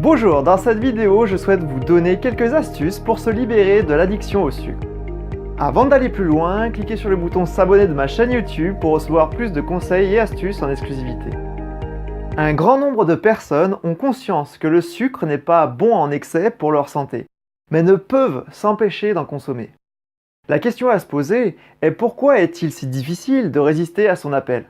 Bonjour, dans cette vidéo, je souhaite vous donner quelques astuces pour se libérer de l'addiction au sucre. Avant d'aller plus loin, cliquez sur le bouton s'abonner de ma chaîne YouTube pour recevoir plus de conseils et astuces en exclusivité. Un grand nombre de personnes ont conscience que le sucre n'est pas bon en excès pour leur santé, mais ne peuvent s'empêcher d'en consommer. La question à se poser est pourquoi est-il si difficile de résister à son appel ?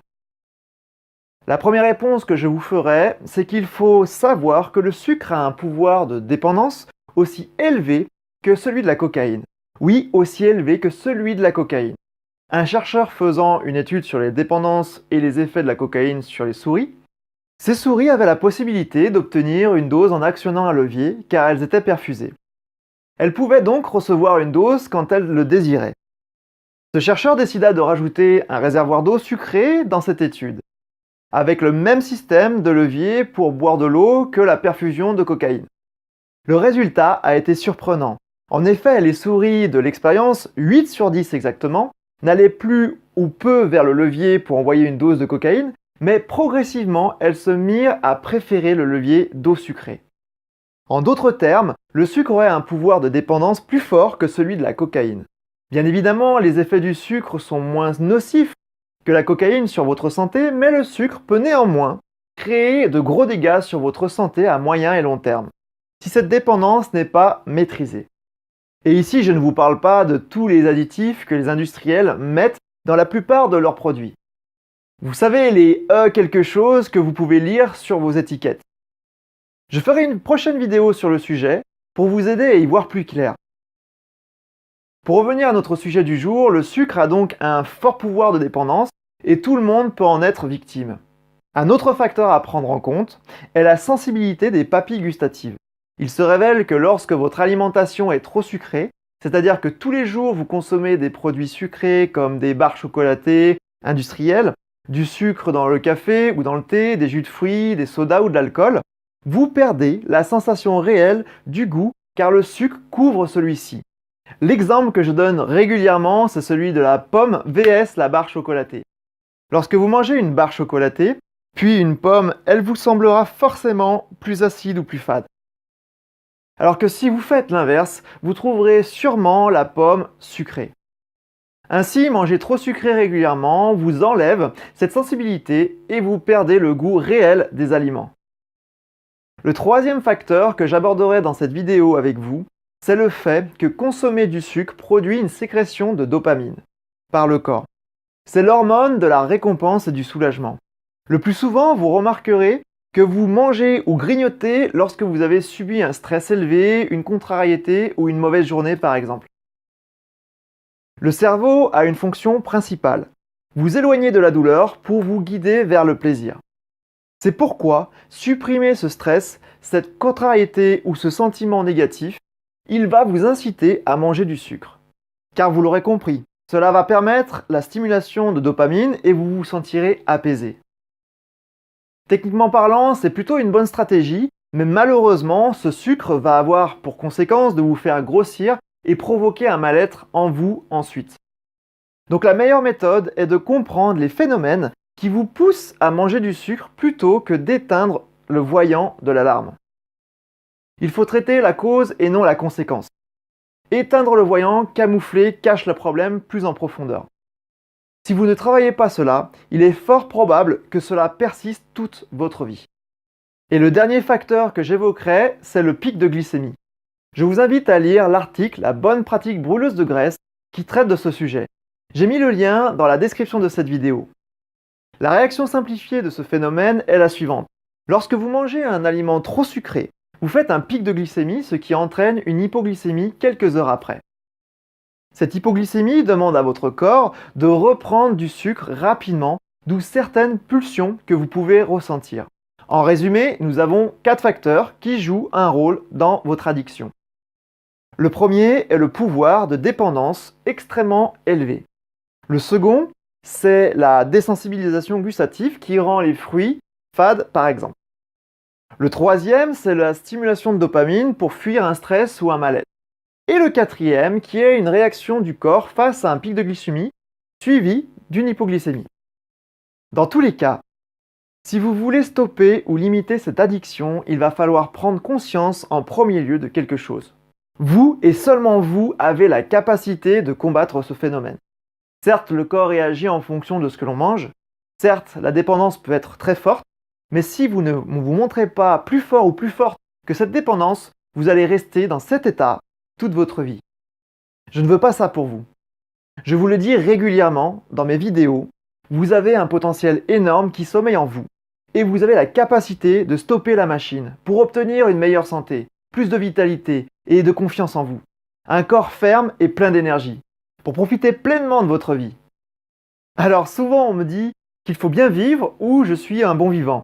La première réponse que je vous ferai, c'est qu'il faut savoir que le sucre a un pouvoir de dépendance aussi élevé que celui de la cocaïne. Oui, aussi élevé que celui de la cocaïne. Un chercheur faisant une étude sur les dépendances et les effets de la cocaïne sur les souris, ces souris avaient la possibilité d'obtenir une dose en actionnant un levier car elles étaient perfusées. Elles pouvaient donc recevoir une dose quand elles le désiraient. Ce chercheur décida de rajouter un réservoir d'eau sucrée dans cette étude, avec le même système de levier pour boire de l'eau que la perfusion de cocaïne. Le résultat a été surprenant. En effet, les souris de l'expérience, 8 sur 10 exactement, n'allaient plus ou peu vers le levier pour envoyer une dose de cocaïne, mais progressivement, elles se mirent à préférer le levier d'eau sucrée. En d'autres termes, le sucre aurait un pouvoir de dépendance plus fort que celui de la cocaïne. Bien évidemment, les effets du sucre sont moins nocifs que la cocaïne sur votre santé, mais le sucre peut néanmoins créer de gros dégâts sur votre santé à moyen et long terme, si cette dépendance n'est pas maîtrisée. Et ici, je ne vous parle pas de tous les additifs que les industriels mettent dans la plupart de leurs produits. Vous savez, les quelque chose que vous pouvez lire sur vos étiquettes. Je ferai une prochaine vidéo sur le sujet pour vous aider à y voir plus clair. Pour revenir à notre sujet du jour, le sucre a donc un fort pouvoir de dépendance et tout le monde peut en être victime. Un autre facteur à prendre en compte est la sensibilité des papilles gustatives. Il se révèle que lorsque votre alimentation est trop sucrée, c'est-à-dire que tous les jours vous consommez des produits sucrés comme des barres chocolatées industrielles, du sucre dans le café ou dans le thé, des jus de fruits, des sodas ou de l'alcool, vous perdez la sensation réelle du goût car le sucre couvre celui-ci. L'exemple que je donne régulièrement, c'est celui de la pomme vs la barre chocolatée. Lorsque vous mangez une barre chocolatée, puis une pomme, elle vous semblera forcément plus acide ou plus fade. Alors que si vous faites l'inverse, vous trouverez sûrement la pomme sucrée. Ainsi, manger trop sucré régulièrement vous enlève cette sensibilité et vous perdez le goût réel des aliments. Le troisième facteur que j'aborderai dans cette vidéo avec vous, c'est le fait que consommer du sucre produit une sécrétion de dopamine par le corps. C'est l'hormone de la récompense et du soulagement. Le plus souvent, vous remarquerez que vous mangez ou grignotez lorsque vous avez subi un stress élevé, une contrariété ou une mauvaise journée par exemple. Le cerveau a une fonction principale, vous éloigner de la douleur pour vous guider vers le plaisir. C'est pourquoi supprimer ce stress, cette contrariété ou ce sentiment négatif, il va vous inciter à manger du sucre. Car vous l'aurez compris, cela va permettre la stimulation de dopamine et vous vous sentirez apaisé. Techniquement parlant, c'est plutôt une bonne stratégie, mais malheureusement, ce sucre va avoir pour conséquence de vous faire grossir et provoquer un mal-être en vous ensuite. Donc la meilleure méthode est de comprendre les phénomènes qui vous poussent à manger du sucre plutôt que d'éteindre le voyant de l'alarme. Il faut traiter la cause et non la conséquence. Éteindre le voyant camouflé cache le problème plus en profondeur. Si vous ne travaillez pas cela, il est fort probable que cela persiste toute votre vie. Et le dernier facteur que j'évoquerai, c'est le pic de glycémie. Je vous invite à lire l'article La bonne pratique brûleuse de graisse qui traite de ce sujet. J'ai mis le lien dans la description de cette vidéo. La réaction simplifiée de ce phénomène est la suivante. Lorsque vous mangez un aliment trop sucré, vous faites un pic de glycémie, ce qui entraîne une hypoglycémie quelques heures après. Cette hypoglycémie demande à votre corps de reprendre du sucre rapidement, d'où certaines pulsions que vous pouvez ressentir. En résumé, nous avons 4 facteurs qui jouent un rôle dans votre addiction. Le premier est le pouvoir de dépendance extrêmement élevé. Le second, c'est la désensibilisation gustative qui rend les fruits fades par exemple. Le troisième, c'est la stimulation de dopamine pour fuir un stress ou un mal-être. Et le quatrième, qui est une réaction du corps face à un pic de glycémie, suivi d'une hypoglycémie. Dans tous les cas, Si vous voulez stopper ou limiter cette addiction, il va falloir prendre conscience en premier lieu de quelque chose. Vous et seulement vous avez la capacité de combattre ce phénomène. Certes, le corps réagit en fonction de ce que l'on mange. Certes, la dépendance peut être très forte. Mais si vous ne vous montrez pas plus fort ou plus forte que cette dépendance, vous allez rester dans cet état toute votre vie. Je ne veux pas ça pour vous. Je vous le dis régulièrement dans mes vidéos, vous avez un potentiel énorme qui sommeille en vous. Et vous avez la capacité de stopper la machine pour obtenir une meilleure santé, plus de vitalité et de confiance en vous. Un corps ferme et plein d'énergie, pour profiter pleinement de votre vie. Alors souvent on me dit qu'il faut bien vivre ou je suis un bon vivant.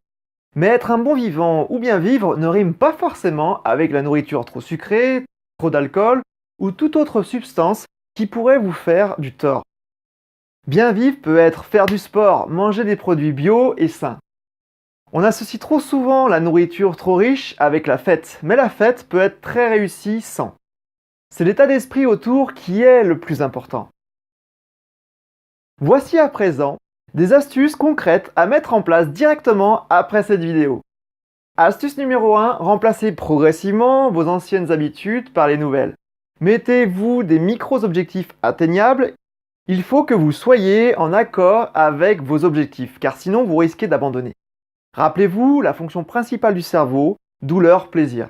Mais être un bon vivant ou bien vivre ne rime pas forcément avec la nourriture trop sucrée, trop d'alcool ou toute autre substance qui pourrait vous faire du tort. Bien vivre peut être faire du sport, manger des produits bio et sains. On associe trop souvent la nourriture trop riche avec la fête, mais la fête peut être très réussie sans. C'est l'état d'esprit autour qui est le plus important. Voici à présent des astuces concrètes à mettre en place directement après cette vidéo. Astuce numéro 1, remplacez progressivement vos anciennes habitudes par les nouvelles. Mettez-vous des micro-objectifs atteignables. Il faut que vous soyez en accord avec vos objectifs, car sinon vous risquez d'abandonner. Rappelez-vous la fonction principale du cerveau, douleur, plaisir.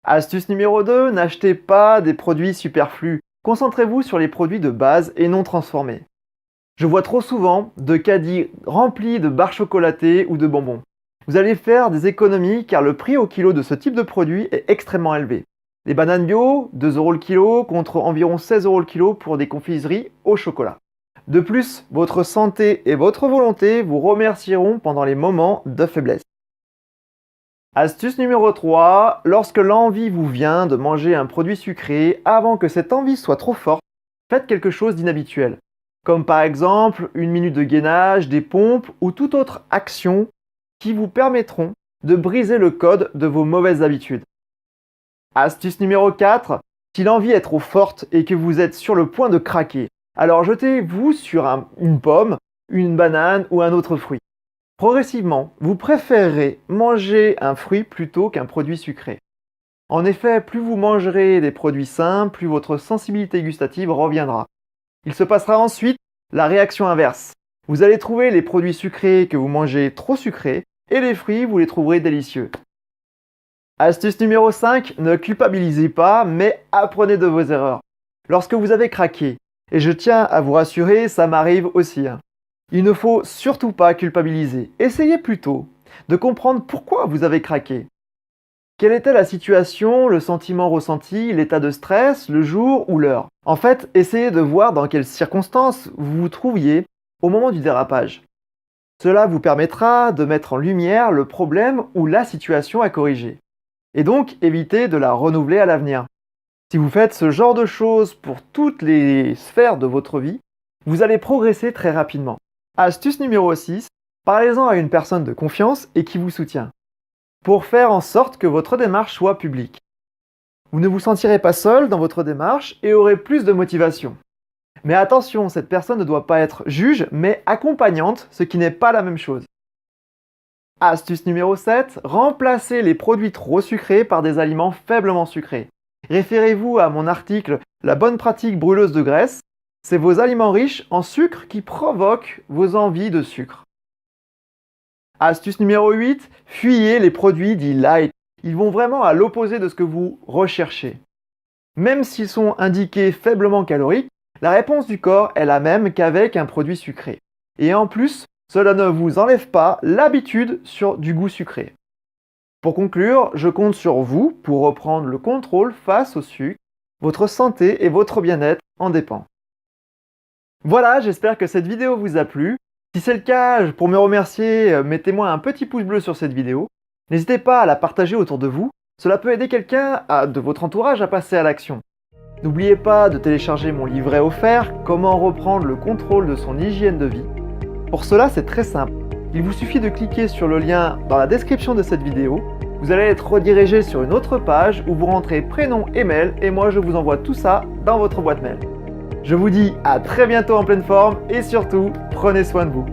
Astuce numéro 2, n'achetez pas des produits superflus. Concentrez-vous sur les produits de base et non transformés. Je vois trop souvent de caddies remplis de barres chocolatées ou de bonbons. Vous allez faire des économies car le prix au kilo de ce type de produit est extrêmement élevé. Les bananes bio, 2 € le kilo contre environ 16 € le kilo pour des confiseries au chocolat. De plus, votre santé et votre volonté vous remercieront pendant les moments de faiblesse. Astuce numéro 3, lorsque l'envie vous vient de manger un produit sucré, avant que cette envie soit trop forte, faites quelque chose d'inhabituel. Comme par exemple une minute de gainage, des pompes ou toute autre action qui vous permettront de briser le code de vos mauvaises habitudes. Astuce numéro 4, si l'envie est trop forte et que vous êtes sur le point de craquer, alors jetez-vous sur une pomme, une banane ou un autre fruit. Progressivement, vous préférerez manger un fruit plutôt qu'un produit sucré. En effet, plus vous mangerez des produits sains, plus votre sensibilité gustative reviendra. Il se passera ensuite la réaction inverse. Vous allez trouver les produits sucrés que vous mangez trop sucrés et les fruits, vous les trouverez délicieux. Astuce numéro 5, ne culpabilisez pas, mais apprenez de vos erreurs. Lorsque vous avez craqué, et je tiens à vous rassurer, ça m'arrive aussi. Il ne faut surtout pas culpabiliser. Essayez plutôt de comprendre pourquoi vous avez craqué. Quelle était la situation, le sentiment ressenti, l'état de stress, le jour ou l'heure? En fait, essayez de voir dans quelles circonstances vous vous trouviez au moment du dérapage. Cela vous permettra de mettre en lumière le problème ou la situation à corriger. Et donc, éviter de la renouveler à l'avenir. Si vous faites ce genre de choses pour toutes les sphères de votre vie, vous allez progresser très rapidement. Astuce numéro 6, parlez-en à une personne de confiance et qui vous soutient, pour faire en sorte que votre démarche soit publique. Vous ne vous sentirez pas seul dans votre démarche et aurez plus de motivation. Mais attention, cette personne ne doit pas être juge, mais accompagnante, ce qui n'est pas la même chose. Astuce numéro 7, remplacez les produits trop sucrés par des aliments faiblement sucrés. Référez-vous à mon article « La bonne pratique brûleuse de graisse ». C'est vos aliments riches en sucre qui provoquent vos envies de sucre. Astuce numéro 8, fuyez les produits dits light. Ils vont vraiment à l'opposé de ce que vous recherchez. Même s'ils sont indiqués faiblement caloriques, la réponse du corps est la même qu'avec un produit sucré. Et en plus, cela ne vous enlève pas l'habitude du goût sucré. Pour conclure, je compte sur vous pour reprendre le contrôle face au sucre. Votre santé et votre bien-être en dépendent. Voilà, j'espère que cette vidéo vous a plu. Si c'est le cas, pour me remercier, mettez-moi un petit pouce bleu sur cette vidéo. N'hésitez pas à la partager autour de vous. Cela peut aider quelqu'un de votre entourage à passer à l'action. N'oubliez pas de télécharger mon livret offert « Comment reprendre le contrôle de son hygiène de vie ». Pour cela, c'est très simple. Il vous suffit de cliquer sur le lien dans la description de cette vidéo. Vous allez être redirigé sur une autre page où vous rentrez prénom et mail et moi je vous envoie tout ça dans votre boîte mail. Je vous dis à très bientôt en pleine forme et surtout, prenez soin de vous.